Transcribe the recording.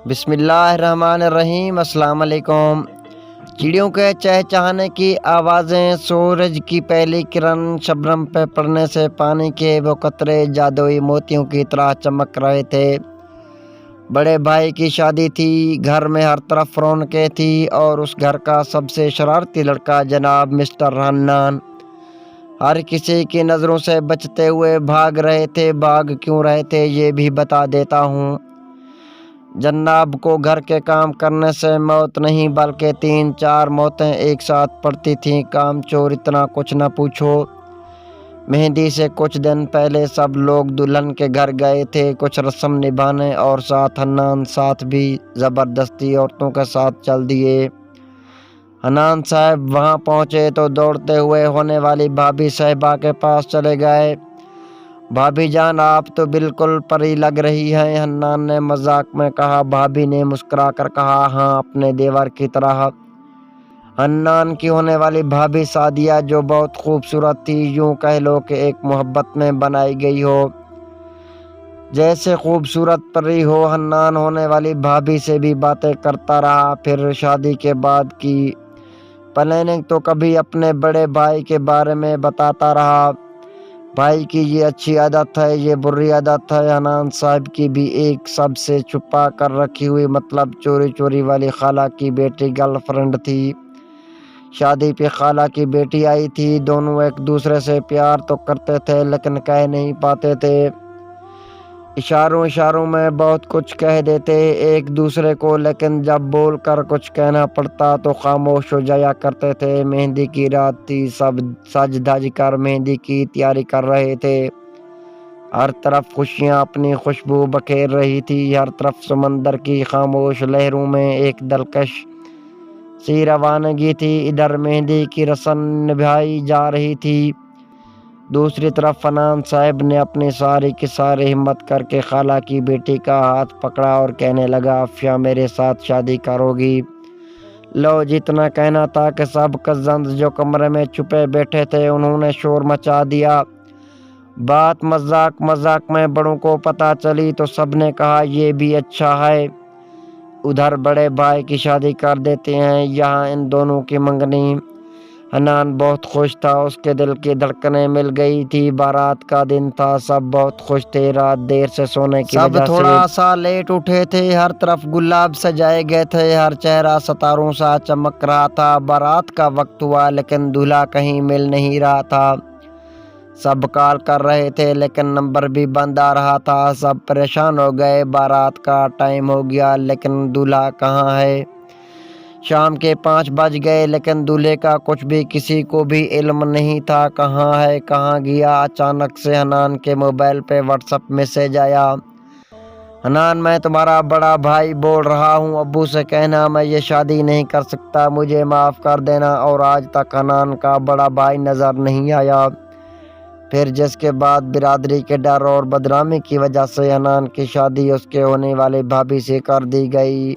بسم اللہ الرحمن الرحیم۔ السلام علیکم۔ چڑیوں کے چہچہانے کی آوازیں، سورج کی پہلی کرن شبنم پہ پڑنے سے پانی کے وہ قطرے جادوئی موتیوں کی طرح چمک رہے تھے۔ بڑے بھائی کی شادی تھی، گھر میں ہر طرف رونقیں تھی اور اس گھر کا سب سے شرارتی لڑکا جناب مسٹر حنان ہر کسی کی نظروں سے بچتے ہوئے بھاگ رہے تھے۔ بھاگ کیوں رہے تھے یہ بھی بتا دیتا ہوں۔ جناب کو گھر کے کام کرنے سے موت نہیں بلکہ 3-4 موتیں ایک ساتھ پڑتی تھیں۔ کام چور اتنا کچھ نہ پوچھو۔ مہندی سے کچھ دن پہلے سب لوگ دلہن کے گھر گئے تھے کچھ رسم نبھانے، اور ساتھ حنان ساتھ بھی زبردستی عورتوں کے ساتھ چل دیے۔ حنان صاحب وہاں پہنچے تو دوڑتے ہوئے ہونے والی بھابھی صاحبہ کے پاس چلے گئے۔ بھابھی جان آپ تو بالکل پری لگ رہی ہیں، حنان نے مذاق میں کہا۔ بھابھی نے مسکرا کر کہا، ہاں اپنے دیور کی طرح۔ حنان کی ہونے والی بھابھی سعدیہ جو بہت خوبصورت تھی، یوں کہہ لو کہ ایک محبت میں بنائی گئی ہو، جیسے خوبصورت پری ہو۔ حنان ہونے والی بھابھی سے بھی باتیں کرتا رہا، پھر شادی کے بعد کی پلاننگ تو کبھی اپنے بڑے بھائی کے بارے میں بتاتا رہا۔ بھائی کی یہ اچھی عادت ہے، یہ بری عادت ہے۔ حنان صاحب کی بھی ایک سب سے چھپا کر رکھی ہوئی مطلب چوری چوری والی خالہ کی بیٹی گرل فرینڈ تھی۔ شادی پہ خالہ کی بیٹی آئی تھی، دونوں ایک دوسرے سے پیار تو کرتے تھے لیکن کہہ نہیں پاتے تھے۔ اشاروں میں بہت کچھ کہہ دیتے ایک دوسرے کو، لیکن جب بول کر کچھ کہنا پڑتا تو خاموش ہو جایا کرتے تھے۔ مہندی کی رات تھی، سب سج دھج کر مہندی کی تیاری کر رہے تھے۔ ہر طرف خوشیاں اپنی خوشبو بکھیر رہی تھی، ہر طرف سمندر کی خاموش لہروں میں ایک دلکش سی روانگی تھی۔ ادھر مہندی کی رسم نبھائی جا رہی تھی، دوسری طرف حنان صاحب نے اپنی ساری کی ساری ہمت کر کے خالہ کی بیٹی کا ہاتھ پکڑا اور کہنے لگا، افیا میرے ساتھ شادی کرو گی؟ لو جتنا کہنا تھا کہ سب کزنز جو کمرے میں چھپے بیٹھے تھے انہوں نے شور مچا دیا۔ بات مذاق میں بڑوں کو پتہ چلی تو سب نے کہا یہ بھی اچھا ہے، ادھر بڑے بھائی کی شادی کر دیتے ہیں، یہاں ان دونوں کی منگنی۔ حنان بہت خوش تھا، اس کے دل کی دھڑکنیں مل گئی تھی۔ بارات کا دن تھا، سب بہت خوش تھے، رات دیر سے سونے کی وجہ سے سب تھوڑا سا لیٹ اٹھے تھے۔ ہر طرف گلاب سجائے گئے تھے، ہر چہرہ ستاروں سا چمک رہا تھا۔ بارات کا وقت ہوا لیکن دولہا کہیں مل نہیں رہا تھا۔ سب کال کر رہے تھے لیکن نمبر بھی بند آ رہا تھا، سب پریشان ہو گئے۔ بارات کا ٹائم ہو گیا لیکن دولہا کہاں ہے؟ شام کے 5 بج گئے لیکن دولہے کا کچھ بھی کسی کو بھی علم نہیں تھا، کہاں ہے کہاں گیا۔ اچانک سے حنان کے موبائل پہ واٹس ایپ میسج آیا، حنان میں تمہارا بڑا بھائی بول رہا ہوں، ابو سے کہنا میں یہ شادی نہیں کر سکتا، مجھے معاف کر دینا۔ اور آج تک حنان کا بڑا بھائی نظر نہیں آیا۔ پھر جس کے بعد برادری کے ڈر اور بدنامی کی وجہ سے حنان کی شادی اس کے ہونے والی بھابھی سے کر دی گئی۔